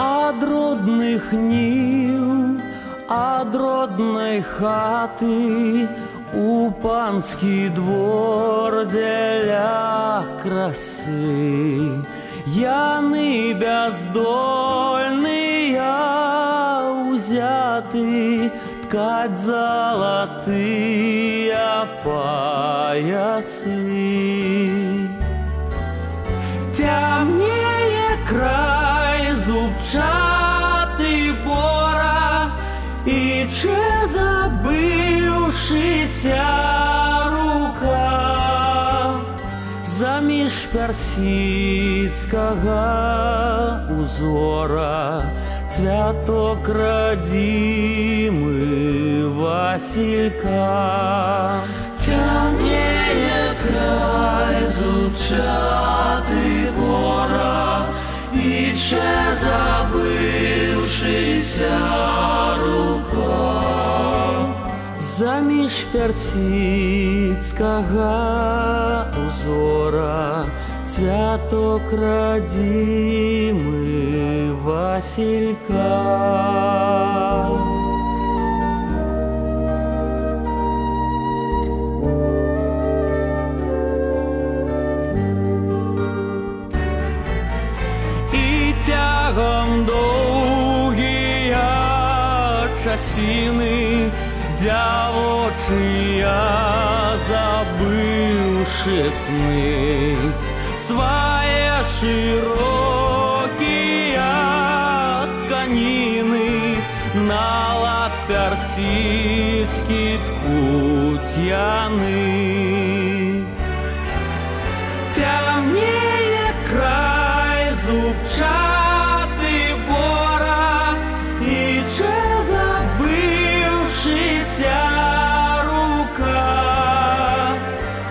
Ад родных ніў, ад роднай хаты у панскі двор дзеля красы. Яны бяздольныя ўзяты ткаць залатыя паясы. Цямнее край зубчаты бора, і че забыўшыся рука заміж персідскага узора цвяток радзімы Васілька. Цямнее край зубчаты бора, і че забыўшыся рука заміж персідскага узора цвяток радзімы Васілька. Тягом доўгія часіны дзявочыя забыўшы сны свае шырокія тканіны на лад персідскі ткуць яны. Цямнее край зубчаты бора, і че забыўшыся рука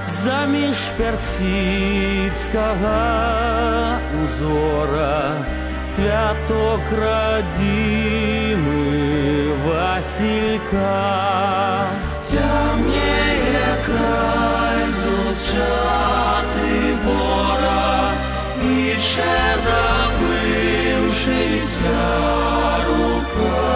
заміж персідскага узора цвяток радзімы Васілька. Цямнее край зубчаты бора, і че забыўшыся рука.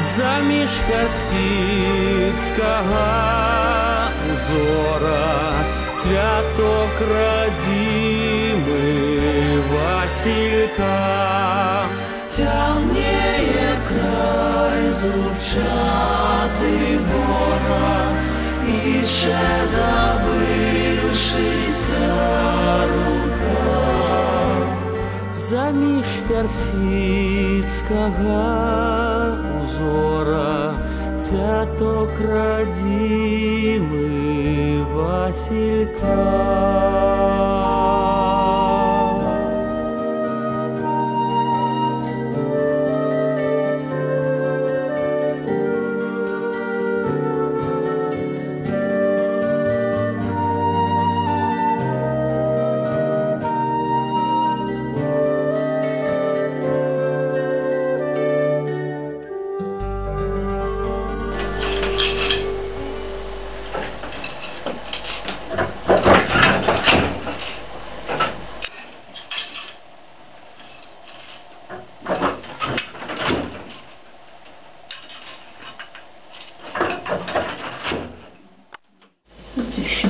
Заміж персідскага узора цвяток радзімы Васілька. Цямнее край зубчаты бора, і че забыўшыся рука заміж персідскага узора цвяток радзімы Васілька. От і що.